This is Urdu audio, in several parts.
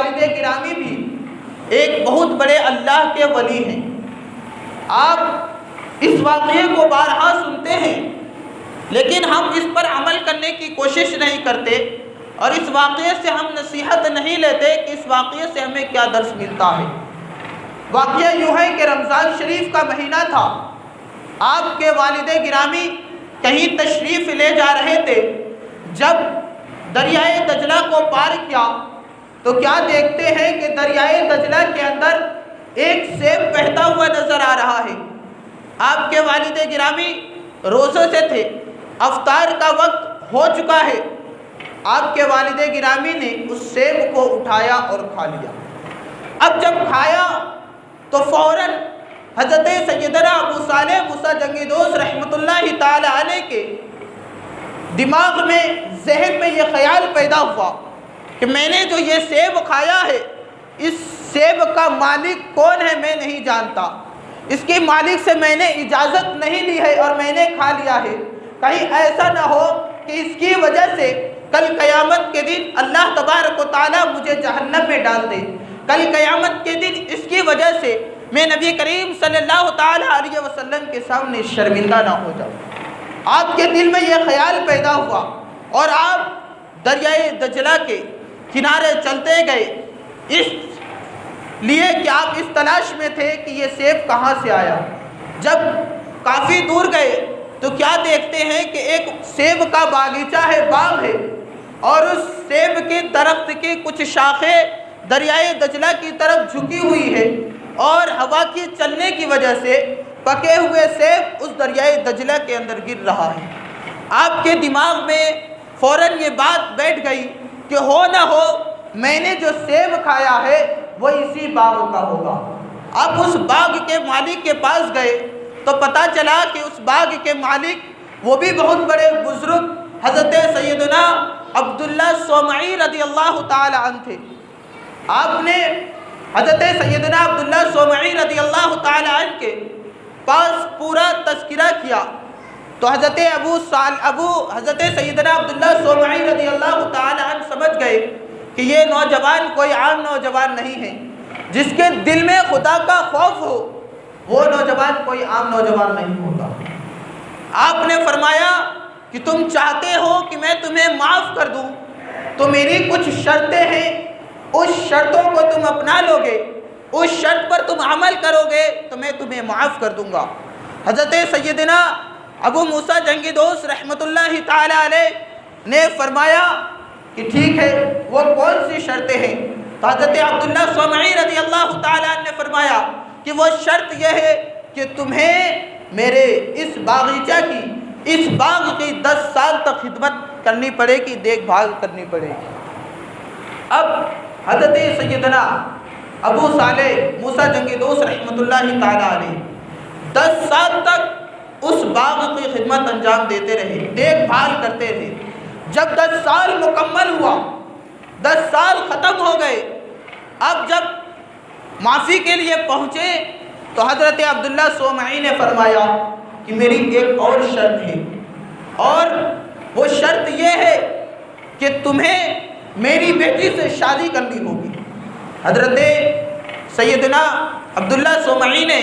والد گرامی بھی ایک بہت بڑے اللہ کے ولی ہیں۔ آپ اس واقعے کو بارہا سنتے ہیں، لیکن ہم اس پر عمل کرنے کی کوشش نہیں کرتے، اور اس واقعے سے ہم نصیحت نہیں لیتے کہ اس واقعے سے ہمیں کیا درس ملتا ہے۔ واقعہ یوں ہے کہ رمضان شریف کا مہینہ تھا، آپ کے والد گرامی کہیں تشریف لے جا رہے تھے۔ جب دریائے دجلہ کو پار کیا تو کیا دیکھتے ہیں کہ دریائے دجلہ کے اندر ایک سیب بہتا ہوا نظر آ رہا ہے۔ آپ کے والد گرامی روزے سے تھے، افطار کا وقت ہو چکا ہے۔ آپ کے والد گرامی نے اس سیب کو اٹھایا اور کھا لیا۔ اب جب کھایا تو فوراً حضرت سیدنا ابو صالح موسیٰ جنگی دوست رحمۃ اللہ تعالی علیہ کے دماغ میں، ذہن میں یہ خیال پیدا ہوا کہ میں نے جو یہ سیب کھایا ہے، اس سیب کا مالک کون ہے میں نہیں جانتا، اس کے مالک سے میں نے اجازت نہیں لی ہے اور میں نے کھا لیا ہے۔ کہیں ایسا نہ ہو کہ اس کی وجہ سے کل قیامت کے دن اللہ تبارک و تعالیٰ مجھے جہنم میں ڈال دے، کل قیامت کے دن اس کی وجہ سے میں نبی کریم صلی اللہ تعالیٰ علیہ وسلم کے سامنے شرمندہ نہ ہو جاؤں۔ آپ کے دل میں یہ خیال پیدا ہوا اور آپ دریائے دجلہ کے کنارے چلتے گئے، اس لیے کہ آپ اس تلاش میں تھے کہ یہ سیب کہاں سے آیا۔ جب کافی دور گئے تو کیا دیکھتے ہیں کہ ایک سیب کا باغیچہ ہے، باغ ہے، اور اس سیب کے درخت کی کچھ شاخیں دریائے دجلہ کی طرف جھکی ہوئی ہے، اور ہوا کی چلنے کی وجہ سے پکے ہوئے سیب اس دریائے دجلہ کے اندر گر رہا ہے۔ آپ کے دماغ میں فوراً یہ بات بیٹھ گئی کہ ہو نہ ہو میں نے جو سیب کھایا ہے وہ اسی باغ کا ہوگا۔ آپ اس باغ کے مالک کے پاس گئے تو پتہ چلا کہ اس باغ کے مالک وہ بھی بہت بڑے بزرگ حضرت سیدنا عبداللہ صومعی رضی اللہ تعالی عنہ تھے۔ آپ نے حضرت سیدنا عبداللہ صومعی رضی اللہ تعالی عنہ کے پاس پورا تذکرہ کیا تو حضرت سیدنا عبداللہ صومعی رضی اللہ تعالی عنہ سمجھ گئے کہ یہ نوجوان کوئی عام نوجوان نہیں ہے، جس کے دل میں خدا کا خوف ہو وہ نوجوان کوئی عام نوجوان نہیں ہوتا۔ آپ نے فرمایا کہ تم چاہتے ہو کہ میں تمہیں معاف کر دوں تو میری کچھ شرطیں ہیں، اس شرطوں کو تم اپنا لو گے، اس شرط پر تم عمل کرو گے تو میں تمہیں معاف کر دوں گا۔ حضرت سیدنا ابو موسیٰ جنگی دوست رحمۃ اللہ تعالی علیہ نے فرمایا کہ ٹھیک ہے، وہ کون سی شرطیں ہیں؟ تو حضرت عبداللہ صومعی رضی اللہ تعالی عنہ نے فرمایا کہ وہ شرط یہ ہے کہ تمہیں میرے اس باغیچہ کی، اس باغ کی 10 سال تک خدمت کرنی پڑے گی، دیکھ بھال کرنی پڑے گی۔ اب حضرت سیدنا ابو صالح موسیٰ جنگی دوست رحمۃ اللہ تعالی علیہ 10 سال تک اس باغ کی خدمت انجام دیتے رہے، دیکھ بھال کرتے رہے۔ جب 10 سال مکمل ہوا، 10 سال ختم ہو گئے، اب جب معافی کے لیے پہنچے تو حضرت عبداللہ صومعی نے فرمایا کہ میری ایک اور شرط ہے، اور وہ شرط یہ ہے کہ تمہیں میری بیٹی سے شادی کرنی ہوگی۔ حضرت سیدنا عبداللہ صومعی نے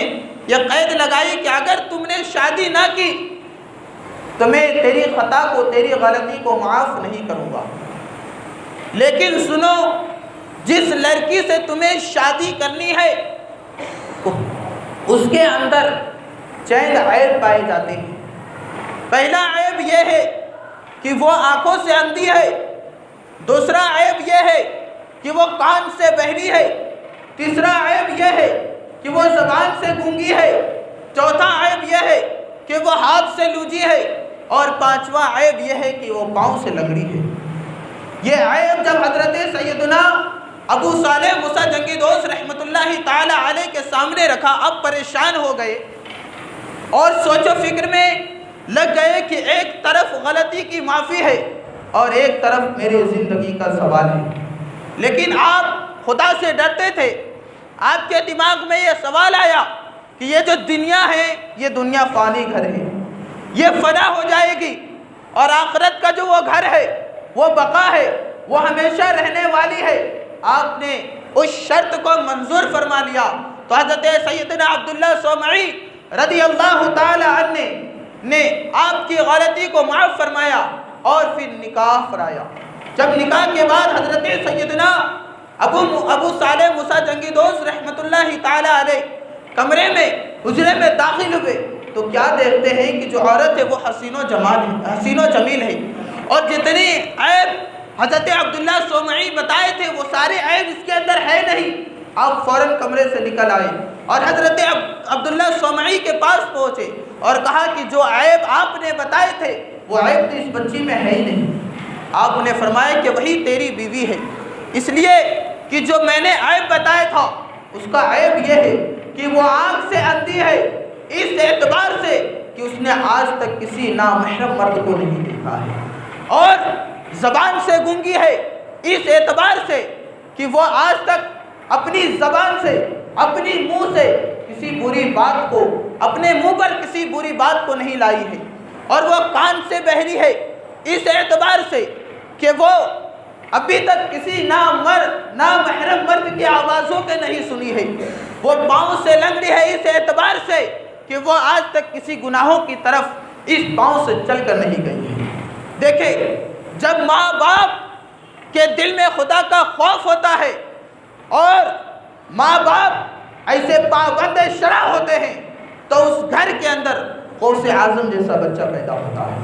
یہ قید لگائی کہ اگر تم نے شادی نہ کی تو میں تیری خطا کو، تیری غلطی کو معاف نہیں کروں گا، لیکن سنو، جس لڑکی سے تمہیں شادی کرنی ہے اس کے اندر چند عیب پائے جاتے ہیں۔ پہلا عیب یہ ہے کہ وہ آنکھوں سے اندھی ہے، دوسرا عیب یہ ہے کہ وہ کان سے بہری ہے، تیسرا عیب یہ ہے کہ وہ زبان سے گونگی ہے، چوتھا عیب یہ ہے کہ وہ ہاتھ سے لوجی ہے، اور پانچواں عیب یہ ہے کہ وہ پاؤں سے لنگڑی ہے۔ یہ عیب جب حضرت سیدنا ابو صالح موسیٰ جنگی دوست رحمۃ اللہ تعالی علیہ کے سامنے رکھا، اب پریشان ہو گئے اور سوچ و فکر میں لگ گئے کہ ایک طرف غلطی کی معافی ہے اور ایک طرف میری زندگی کا سوال ہے۔ لیکن آپ خدا سے ڈرتے تھے، آپ کے دماغ میں یہ سوال آیا کہ یہ جو دنیا ہے یہ دنیا فانی گھر ہے، یہ فنا ہو جائے گی، اور آخرت کا جو وہ گھر ہے وہ بقا ہے، وہ ہمیشہ رہنے والی ہے۔ آپ نے اس شرط کو منظور فرما لیا تو حضرت سیدنا عبداللہ صومعی رضی اللہ تعالی عنہ نے آپ کی غلطی کو معاف فرمایا اور پھر نکاح کرایا۔ جب نکاح کے بعد حضرت سیدنا ابو صالح موسیٰ جنگی دوست رحمت اللہ تعالی علیہ کمرے میں حجرے میں داخل ہوئے تو کیا دیکھتے ہیں کہ جو عورت ہے وہ حسین و جمیل ہے، اور جتنی عیب حضرت عبداللہ صومعی بتائے تھے وہ سارے عیب اس کے اندر ہے نہیں۔ آپ فوراً کمرے سے نکل آئے اور حضرت عبداللہ صومعی کے پاس پہنچے اور کہا کہ جو عیب آپ نے بتائے تھے وہ عیب تو اس بچی میں ہے ہی نہیں۔ آپ نے فرمایا کہ وہی تیری بیوی ہے، اس لیے کہ جو میں نے عیب بتایا تھا اس کا عیب یہ ہے کہ وہ آنکھ سے اندھی ہے، اس اعتبار سے کہ اس نے آج تک کسی نامحرم مرد کو نہیں دیکھا ہے، اور زبان سے گونگی ہے اس اعتبار سے کہ وہ آج تک اپنی زبان سے اپنی منہ سے کسی بری بات کو اپنے منہ پر کسی بری بات کو نہیں لائی ہے، اور وہ کان سے بہری ہے اس اعتبار سے کہ وہ ابھی تک کسی نامحرم مرد کی آوازوں کے نہیں سنی ہے، وہ پاؤں سے لنگڑی ہے اس اعتبار سے کہ وہ آج تک کسی گناہوں کی طرف اس پاؤں سے چل کر نہیں گئی ہے۔ دیکھیں، جب ماں باپ کے دل میں خدا کا خوف ہوتا ہے اور ماں باپ ایسے پابند شرع ہوتے ہیں تو اس گھر کے اندر غوث اعظم جیسا بچہ پیدا ہوتا ہے۔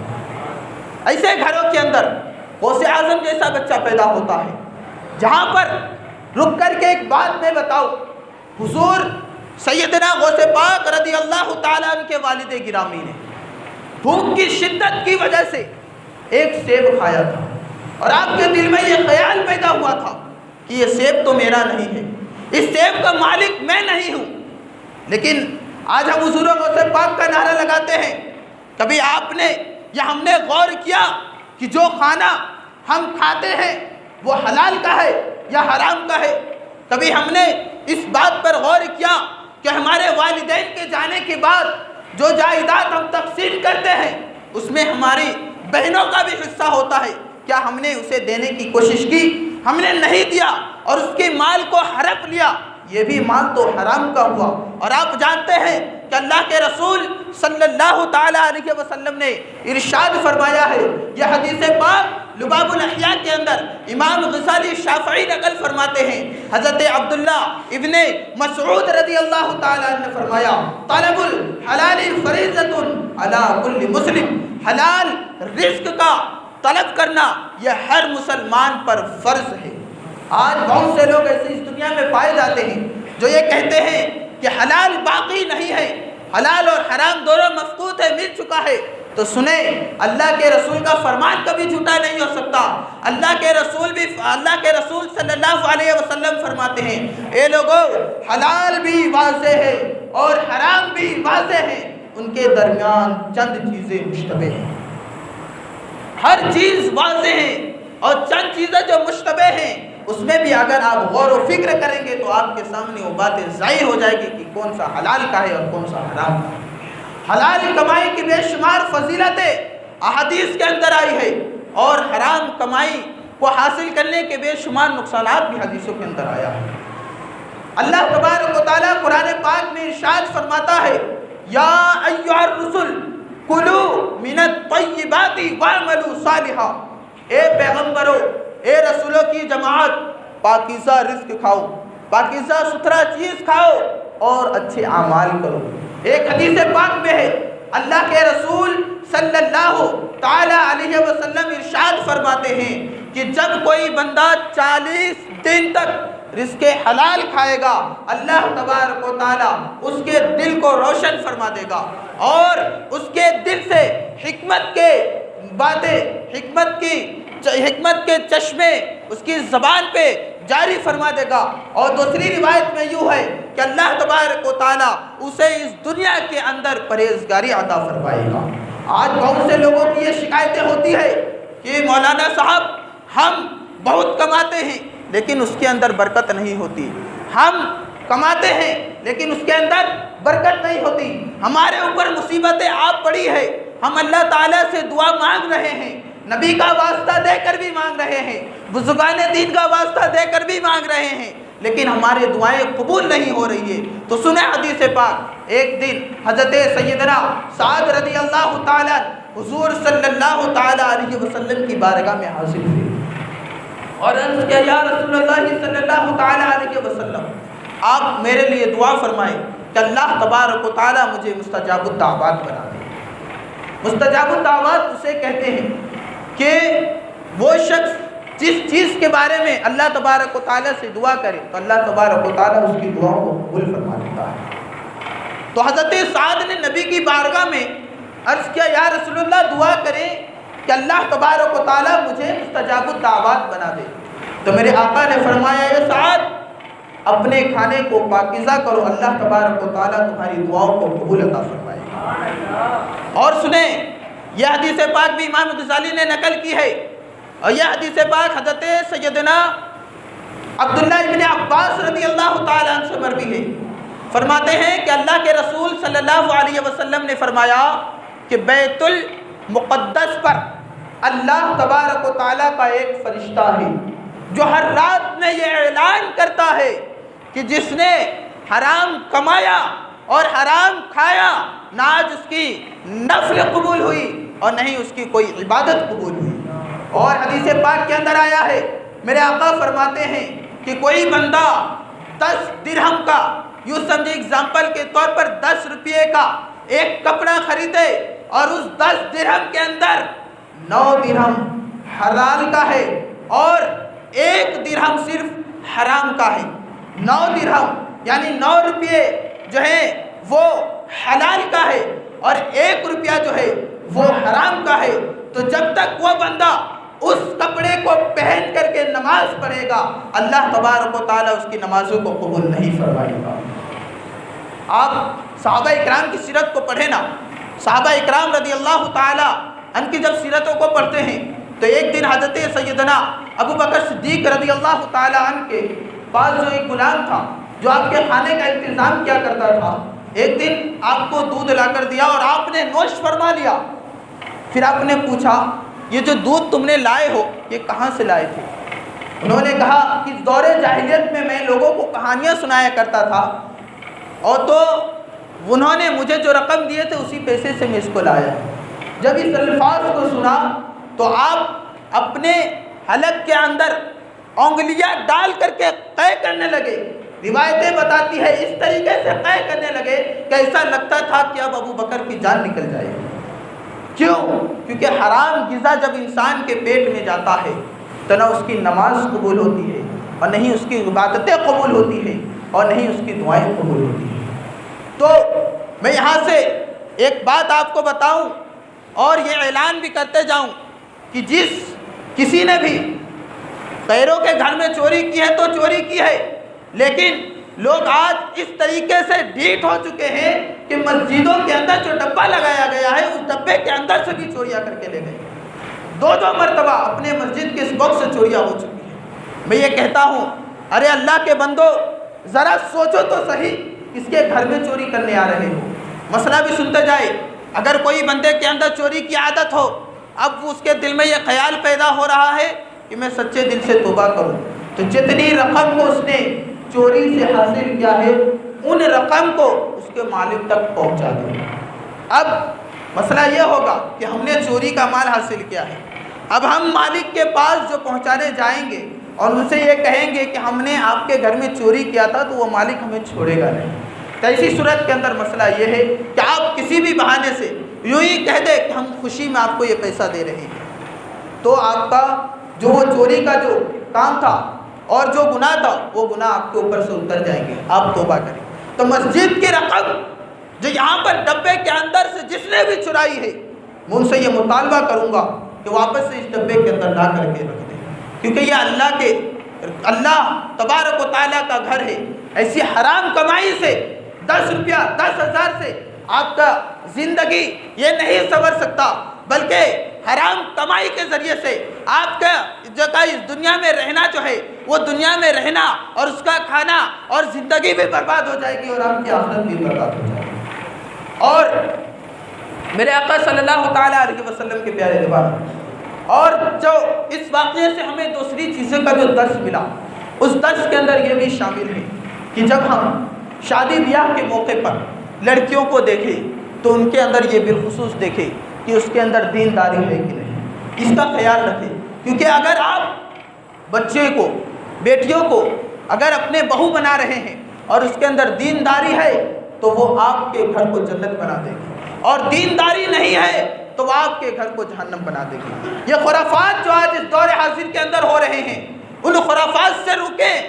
ایسے گھروں کے اندر غوث اعظم جیسا بچہ پیدا ہوتا ہے جہاں پر رک کر کے ایک بات میں بتاؤ، حضور سیدنا غوث پاک رضی اللہ تعالیٰ عنہ کے والد گرامی نے بھوک کی شدت کی وجہ سے ایک سیب کھایا تھا، اور آپ کے دل میں یہ خیال پیدا ہوا تھا کہ یہ سیب تو میرا نہیں ہے، اس سیب کا مالک میں نہیں ہوں۔ لیکن آج ہم حضور غوث پاک کا نعرہ لگاتے ہیں، کبھی آپ نے یا ہم نے غور کیا کہ جو کھانا ہم کھاتے ہیں وہ حلال کا ہے یا حرام کا ہے؟ کبھی ہم نے اس بات پر غور کیا کہ ہمارے والدین کے جانے کے بعد جو جائیداد ہم تقسیم کرتے ہیں اس میں ہماری بہنوں کا بھی حصہ ہوتا ہے، کیا ہم نے اسے دینے کی کوشش کی؟ ہم نے نہیں دیا اور اس کے مال کو ہڑپ لیا، یہ بھی مال تو حرام کا ہوا۔ اور آپ جانتے ہیں کہ اللہ کے رسول صلی اللہ تعالیٰ علیہ وسلم نے ارشاد فرمایا ہے، یہ حدیث پاک لباب الاحیاء کے اندر امام غزالی شافعی نقل فرماتے ہیں، حضرت عبداللہ ابن مسعود رضی اللہ تعالیٰ نے فرمایا، طلب الحلال فریضۃ علی کل مسلم، حلال رزق کا طلب کرنا یہ ہر مسلمان پر فرض ہے۔ آج بہت سے لوگ ایسے اس دنیا میں پائے جاتے ہیں جو یہ کہتے ہیں کہ حلال باقی نہیں ہے، حلال اور حرام دونوں مفقود ہے، مل چکا ہے۔ تو سنیں، اللہ کے رسول کا فرمان کبھی جھوٹا نہیں ہو سکتا۔ اللہ کے رسول صلی اللہ علیہ وسلم فرماتے ہیں، اے لوگو، حلال بھی واضح ہے اور حرام بھی واضح ہے، ان کے درمیان چند چیزیں مشتبہ ہیں۔ ہر چیز واضح ہے اور چند چیزیں جو مشتبہ ہیں اس میں بھی اگر آپ غور و فکر کریں گے تو آپ کے سامنے وہ باتیں ظاہر ہو جائے گی کہ کون سا حلال کا ہے اور کون سا حرام کا ہے۔ حلال کمائی کی بے شمار فضیلتیں احادیث کے اندر آئی ہے، اور حرام کمائی کو حاصل کرنے کے بے شمار نقصانات بھی حدیثوں کے اندر آیا ہے۔ اللہ تبارک و تعالیٰ قرآن پاک میں ارشاد فرماتا ہے، یا ایھا الرسل کلوا من الطیبات واعملوا صالحا، اے پیغمبرو، اے رسولوں کی جماعت، پاکیزہ رزق کھاؤ، پاکیزہ ستھرا چیز کھاؤ اور اچھے اعمال کرو۔ ایک حدیث پاک میں ہے، اللہ کے رسول صلی اللہ تعالی علیہ وسلم ارشاد فرماتے ہیں کہ جب کوئی بندہ 40 دن تک رزق حلال کھائے گا، اللہ تبارک و تعالی اس کے دل کو روشن فرما دے گا، اور اس کے دل سے حکمت کے باتیں، حکمت کے چشمے اس کی زبان پہ جاری فرما دے گا۔ اور دوسری روایت میں یوں ہے کہ اللہ تبارک و تعالیٰ اسے اس دنیا کے اندر پرہیزگاری عطا فرمائے گا۔ آج بہت سے لوگوں کی یہ شکایتیں ہوتی ہے کہ مولانا صاحب ہم بہت کماتے ہیں لیکن اس کے اندر برکت نہیں ہوتی، ہم کماتے ہیں لیکن اس کے اندر برکت نہیں ہوتی، ہمارے اوپر مصیبتیں آ پڑی ہے، ہم اللہ تعالیٰ سے دعا مانگ رہے ہیں، نبی کا واسطہ دے کر بھی مانگ رہے ہیں، بزرگان دین کا واسطہ دے کر بھی مانگ رہے ہیں، لیکن ہماری دعائیں قبول نہیں ہو رہی ہے۔ تو سنیں حدیث پاک، ایک دن حضرت سیدنا سعد رضی اللہ تعالیٰ حضور صلی اللہ تعالیٰ علیہ وسلم کی بارگاہ میں حاضر ہوئے اور عرض کیا، یا رسول اللہ صلی اللہ تعالیٰ علیہ وسلم، آپ میرے لیے دعا فرمائیں کہ اللہ تبارک و تعالیٰ مجھے مستجاب الدعوات بنا دے۔ مستجاب الدعوات اسے کہتے ہیں کہ وہ شخص جس چیز کے بارے میں اللہ تبارک و تعالیٰ سے دعا کرے تو اللہ تبارک و تعالیٰ اس کی دعاؤں کو قبول فرما لیتا ہے۔ تو حضرت سعد نے نبی کی بارگاہ میں عرض کیا، یا رسول اللہ دعا کریں کہ اللہ تبارک و تعالیٰ مجھے مستجاب الدعوات بنا دے۔ تو میرے آقا نے فرمایا، اے سعد، اپنے کھانے کو پاکیزہ کرو، اللہ تبارک و تعالیٰ تمہاری دعاؤں کو قبول عطا فرمائے گا۔ اور سنیں، یہ حدیث پاک بھی امام غزالی نے نقل کی ہے، اور یہ حدیث پاک حضرت سیدنا عبداللہ ابن عباس رضی اللہ تعالیٰ عنہ سے مروی ہے۔ فرماتے ہیں کہ اللہ کے رسول صلی اللہ علیہ وسلم نے فرمایا کہ بیت المقدس پر اللہ تبارک و تعالیٰ کا ایک فرشتہ ہے جو ہر رات میں یہ اعلان کرتا ہے کہ جس نے حرام کمایا اور حرام کھایا، نہ آج اس کی نفل قبول ہوئی اور نہ ہی اس کی کوئی عبادت قبول ہوئی۔ اور حدیث پاک کے اندر آیا ہے، میرے آقا فرماتے ہیں کہ کوئی بندہ 10 درہم کا، یوں سمجھے اگزامپل کے طور پر 10 روپے کا ایک کپڑا خریدے اور اس 10 درہم کے اندر 9 درہم حلال کا ہے اور 1 درہم صرف حرام کا ہے، 9 درہم یعنی 9 روپے جو ہے وہ حلال کا ہے اور 1 روپیہ جو ہے وہ حرام کا ہے، تو جب تک وہ بندہ اس کپڑے کو پہن کر کے نماز پڑھے گا، اللہ تبارک و تعالیٰ اس کی نمازوں کو قبول نہیں فرمائے گا۔ آپ صحابہ اکرام کی سیرت کو پڑھیں نا، صحابہ اکرام رضی اللہ تعالیٰ ان کی جب سیرتوں کو پڑھتے ہیں تو ایک دن حضرت سیدنا ابو بکر صدیق رضی اللہ تعالیٰ عنہ کے پاس جو ایک غلام تھا جو آپ کے کھانے کا انتظام کیا کرتا تھا، ایک دن آپ کو دودھ لا کر دیا اور آپ نے نوش فرما لیا۔ پھر آپ نے پوچھا، یہ جو دودھ تم نے لائے ہو یہ کہاں سے لائے تھے؟ انہوں نے کہا کہ اس دور جاہلیت میں لوگوں کو کہانیاں سنایا کرتا تھا، اور تو انہوں نے مجھے جو رقم دیے تھے اسی پیسے سے میں اس کو لایا۔ جب اس الفاظ کو سنا تو آپ اپنے حلق کے اندر انگلیاں ڈال کر کے قے کرنے لگے۔ روایتیں بتاتی ہے اس طریقے سے قے کرنے لگے کہ ایسا لگتا تھا کہ اب ابو بکر کی جان نکل جائے گی۔ کیوں؟ کیونکہ حرام غذا جب انسان کے پیٹ میں جاتا ہے تو نہ اس کی نماز قبول ہوتی ہے اور نہیں اس کی عبادتیں قبول ہوتی ہیں اور نہیں اس کی دعائیں قبول ہوتی ہیں۔ تو میں یہاں سے ایک بات آپ کو بتاؤں اور یہ اعلان بھی کرتے جاؤں کہ کسی نے بھی غیروں کے گھر میں چوری کی ہے تو چوری کی ہے، لیکن لوگ آج اس طریقے سے ڈھیٹ ہو چکے ہیں کہ مسجدوں کے اندر جو ڈبہ لگایا گیا ہے اس ڈبے کے اندر سے بھی چوریاں کر کے لے گئے۔ 2 مرتبہ اپنے مسجد کے اس باکس سے چوریاں ہو چکی ہیں۔ میں یہ کہتا ہوں، ارے اللہ کے بندو، ذرا سوچو تو صحیح، کس کے گھر میں چوری کرنے آ رہے ہو؟ مسئلہ بھی سنتے جائے۔ اگر کوئی بندے کے اندر چوری کی عادت ہو، اب اس کے دل میں یہ خیال پیدا ہو رہا ہے کہ میں سچے دل سے توبہ کروں، تو جتنی رقم کو اس نے چوری سے حاصل کیا ہے ان رقم کو اس کے مالک تک پہنچا دیں۔ اب مسئلہ یہ ہوگا کہ ہم نے چوری کا مال حاصل کیا ہے، اب ہم مالک کے پاس جو پہنچانے جائیں گے اور ان سے یہ کہیں گے کہ ہم نے آپ کے گھر میں چوری کیا تھا، تو وہ مالک ہمیں چھوڑے گا نہیں۔ تو ایسی صورت کے اندر مسئلہ یہ ہے کہ آپ کسی بھی بہانے سے یوں ہی کہہ دیں کہ ہم خوشی میں آپ کو یہ پیسہ دے رہے ہیں، تو آپ کا جو وہ چوری کا جو کام تھا اور جو گناہ تھا وہ گناہ آپ کے اوپر سے اتر جائیں گے، آپ توبہ کریں۔ تو مسجد کی رقم جو یہاں پر ڈبے کے اندر سے جس نے بھی چرائی ہے، میں ان سے یہ مطالبہ کروں گا کہ واپس سے اس ڈبے کے اندر لا کر کے رکھ دیں، کیونکہ یہ اللہ تبارک و تعالیٰ کا گھر ہے۔ ایسی حرام کمائی سے 10 روپیہ 10,000 سے آپ کا زندگی یہ نہیں سنور سکتا، بلکہ حرام کمائی کے ذریعے سے آپ کا اس دنیا میں رہنا جو ہے وہ دنیا میں رہنا اور اس کا کھانا اور زندگی بھی برباد ہو جائے گی اور آپ کی آخرت بھی برباد ہو جائے گی۔ اور میرے آقا صلی اللہ تعالیٰ علیہ وسلم کے پیارے دیوار، اور جو اس واقعے سے ہمیں دوسری چیزوں کا جو درس ملا، اس درس کے اندر یہ بھی شامل ہے کہ جب ہم شادی بیاہ کے موقع پر لڑکیوں کو دیکھیں تو ان کے اندر یہ بالخصوص دیکھیں کہ اس کے اندر دینداری ہے کہ نہیں، اس کا خیال رکھیں۔ کیونکہ اگر آپ بچے کو، بیٹیوں کو اگر اپنے بہو بنا رہے ہیں اور اس کے اندر دینداری ہے تو وہ آپ کے گھر کو جنت بنا دے گی، اور دینداری نہیں ہے تو وہ آپ کے گھر کو جہنم بنا دے گی۔ یہ خرافات جو آج اس دور حاضر کے اندر ہو رہے ہیں، ان خرافات سے رکیں۔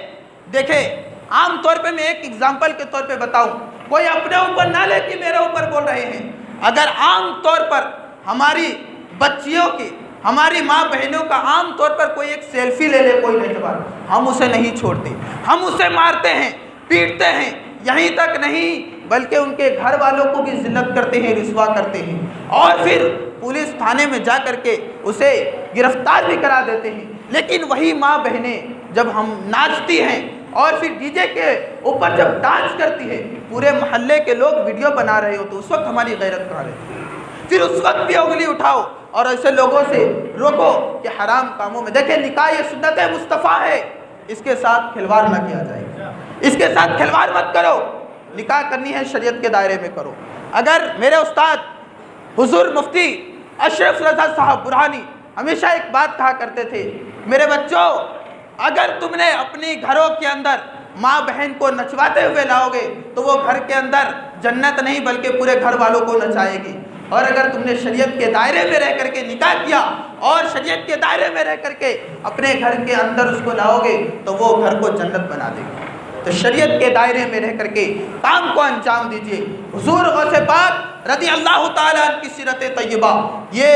دیکھیں، عام طور پہ میں ایک اگزامپل کے طور پہ بتاؤں، کوئی اپنے اوپر نہ لے کہ میرے اوپر بول رہے ہیں۔ اگر عام طور پر ہماری بچیوں کی، ہماری ماں بہنوں کا عام طور پر کوئی ایک سیلفی لے لے کوئی نوجوان، ہم اسے نہیں چھوڑتے، ہم اسے مارتے ہیں، پیٹتے ہیں۔ یہیں تک نہیں بلکہ ان کے گھر والوں کو بھی ذلت کرتے ہیں، رسوا کرتے ہیں، اور پھر پولیس تھانے میں جا کر کے اسے گرفتار بھی کرا دیتے ہیں۔ لیکن وہی ماں بہنیں جب ہم ناچتی ہیں اور پھر ڈی جے کے اوپر جب ڈانس کرتی ہے، پورے محلے کے لوگ ویڈیو بنا رہے ہو، تو اس وقت ہماری غیرت کہاں رہتی ہے؟ پھر اس وقت بھی انگلی اٹھاؤ اور ایسے لوگوں سے روکو کہ حرام کاموں میں۔ دیکھیں، نکاح یہ سنت مصطفیٰ ہے، اس کے ساتھ کھلواڑ نہ کیا جائے، اس کے ساتھ کھلواڑ مت کرو۔ نکاح کرنی ہے شریعت کے دائرے میں کرو۔ اگر میرے استاد حضور مفتی اشرف رضا صاحب برہانی ہمیشہ ایک بات کہا کرتے تھے، میرے بچوں، اگر تم نے اپنی گھروں کے اندر ماں بہن کو نچواتے ہوئے لاؤ گے تو وہ گھر کے اندر جنت نہیں بلکہ پورے گھر والوں کو نچائے گی، اور اگر تم نے شریعت کے دائرے میں رہ کر کے نکاح کیا اور شریعت کے دائرے میں رہ کر کے اپنے گھر کے اندر اس کو لاؤ گے تو وہ گھر کو جنت بنا دے گی۔ تو شریعت کے دائرے میں رہ کر کے کام کو انجام دیجئے۔ حضور غوث پاک رضی اللہ تعالیٰ عنہ کی سیرت طیبہ یہ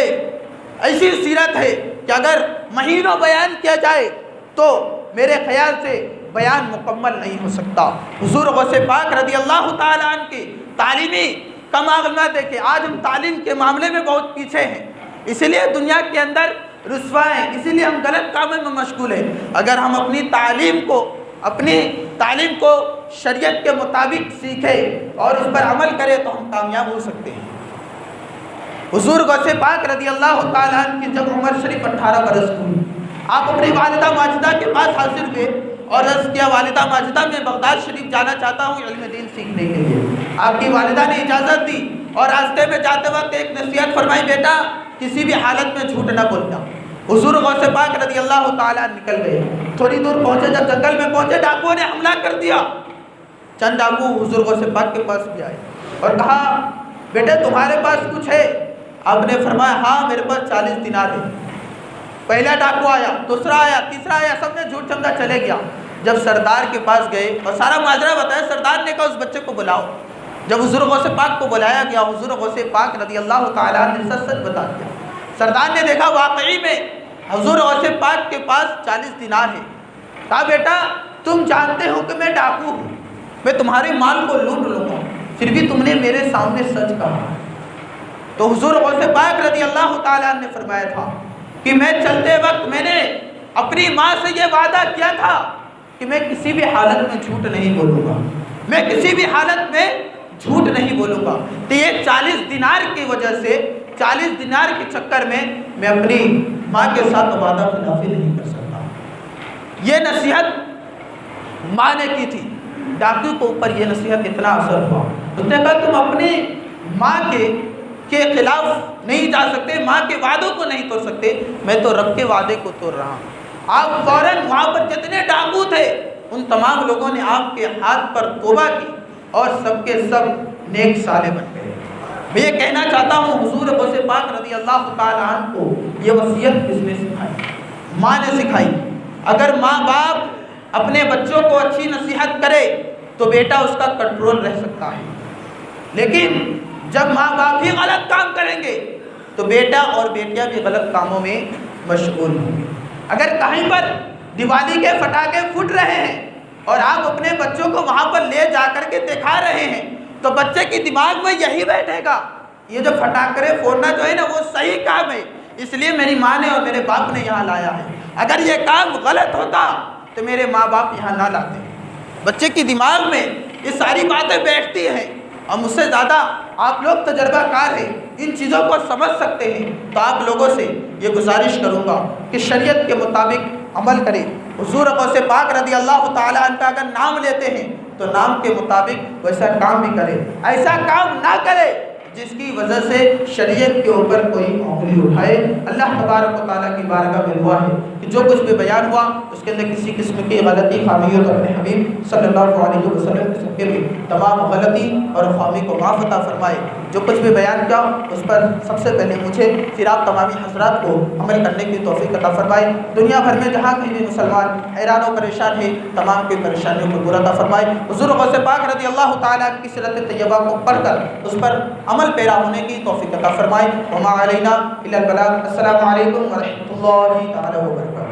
ایسی سیرت ہے کہ اگر مہینوں بیان کیا جائے تو میرے خیال سے بیان مکمل نہیں ہو سکتا۔ حضور غوث پاک رضی اللہ تعالیٰ عنہ کی تعلیمی کمال دیکھیں، آج ہم تعلیم کے معاملے میں بہت پیچھے ہیں، اسی لیے دنیا کے اندر رسوا ہیں، اسی لیے ہم غلط کاموں میں مشغول ہیں۔ اگر ہم اپنی تعلیم کو شریعت کے مطابق سیکھیں اور اس پر عمل کریں تو ہم کامیاب ہو سکتے ہیں۔ حضور غوث پاک رضی اللہ تعالیٰ عنہ کی جب عمر شریف 18 برس ہوئی، آپ اپنی والدہ ماجدہ کے پاس حاضر ہوئے اور عرض کیا، والدہ ماجدہ میں بغداد شریف جانا چاہتا ہوں علم دین سیکھنے کے لیے۔ آپ کی والدہ نے اجازت دی اور راستے میں جاتے وقت ایک نصیحت فرمائی، بیٹا کسی بھی حالت میں جھوٹ نہ بولنا۔ حضور غوث پاک رضی اللہ تعالیٰ نکل گئے، تھوڑی دور پہنچے، جب جنگل میں پہنچے ڈاکوؤں نے حملہ کر دیا۔ چند ڈاکو حضور غوث پاک کے پاس بھی آئے اور کہا، بیٹے تمہارے پاس کچھ ہے؟ آپ نے فرمایا، ہاں میرے پاس 40 دینار ہے۔ پہلا ڈاکو آیا، دوسرا آیا، تیسرا آیا، سب نے جھوٹ سمجھا، چلے گیا۔ جب سردار کے پاس گئے اور سارا ماجرا بتایا، سردار نے کہا اس بچے کو بلاؤ۔ جب حضور غوث پاک کو بلایا گیا، حضور غوث پاک رضی اللہ تعالیٰ نے سچ سچ بتا دیا۔ سردار نے دیکھا واقعی میں حضور غوث پاک کے پاس 40 دینار ہے۔ کہا، بیٹا تم جانتے ہو کہ میں ڈاکو ہوں، میں تمہارے مال کو لوٹ لوں گا، پھر بھی تم نے میرے سامنے سچ کہا۔ تو حضور غوث پاک رضی اللہ تعالیٰ نے فرمایا تھا کہ میں چلتے وقت میں نے اپنی ماں سے یہ وعدہ کیا تھا کہ میں کسی بھی حالت میں جھوٹ نہیں بولوں گا، میں کسی بھی حالت میں جھوٹ نہیں بولوں گا۔ تو یہ 40 دینار کی وجہ سے، 40 دینار کے چکر میں میں اپنی ماں کے ساتھ وعدہ خلافی نہیں کر سکتا۔ یہ نصیحت ماں نے کی تھی، ڈاکو کے اوپر یہ نصیحت اتنا اثر ہوا، اس نے کہا تم اپنی ماں کے خلاف نہیں جا سکتے، ماں کے وعدوں کو نہیں توڑ سکتے، میں تو رب کے وعدے کو توڑ رہا ہوں۔ آپ فوراً وہاں پر جتنے ڈاکو تھے ان تمام لوگوں نے آپ کے ہاتھ پر توبہ کی اور سب کے سب نیک صالح بن گئے۔ میں یہ کہنا چاہتا ہوں، حضور غوث پاک رضی اللہ تعالیٰ عنہ کو یہ وصیت کس نے سکھائی؟ ماں نے سکھائی۔ اگر ماں باپ اپنے بچوں کو اچھی نصیحت کرے تو بیٹا اس کا کنٹرول رہ سکتا ہے، لیکن جب ماں باپ ہی غلط کام کریں گے تو بیٹا اور بیٹیاں بھی غلط کاموں میں مشغول ہوں گے۔ اگر کہیں پر دیوالی کے پٹاخے پھٹ رہے ہیں اور آپ اپنے بچوں کو وہاں پر لے جا کر کے دکھا رہے ہیں تو بچے کی دماغ میں یہی بیٹھے گا، یہ جو پٹاخے پھوڑنا جو ہے نا وہ صحیح کام ہے، اس لیے میری ماں نے اور میرے باپ نے یہاں لایا ہے، اگر یہ کام غلط ہوتا تو میرے ماں باپ یہاں نہ لاتے۔ بچے کی دماغ میں یہ ساری باتیں بیٹھتی ہیں، اور مجھ سے زیادہ آپ لوگ تجربہ کار ہیں، ان چیزوں کو سمجھ سکتے ہیں، تو آپ لوگوں سے یہ گزارش کروں گا کہ شریعت کے مطابق عمل کریں۔ حضور غوث پاک رضی اللہ تعالیٰ عنہ کا اگر نام لیتے ہیں تو نام کے مطابق ویسا کام بھی کرے، ایسا کام نہ کرے جس کی وجہ سے شریعت کے اوپر کوئی انگلی اٹھائے۔ اللہ تبارک و تعالیٰ کی بارگاہ میں دعا ہے کہ جو کچھ بھی بیان ہوا اس کے اندر کسی قسم کی غلطی خامی ہو تو اپنے حبیب صلی اللہ علیہ وسلم کے صدقے میں تمام غلطی اور خامی کو معاف عطا فرمائے۔ جو کچھ بھی بیان کیا اس پر سب سے پہلے مجھے پھر آپ تمامی حضرات کو عمل کرنے کی توفیق عطا فرمائے۔ دنیا بھر میں جہاں کہیں بھی مسلمان حیران و پریشان ہے تمام کی پریشانیوں کو دور عطا فرمائے۔ حضور غوث پاک رضی اللہ تعالیٰ کی سیرت طیبہ کو پڑھ کر اس پر عمل پیرا ہونے کی توفیق عطا فرمائے۔ وما علینا الا البلاغ۔ السلام علیکم ورحمۃ اللہ تعالیٰ وبرکاتہ۔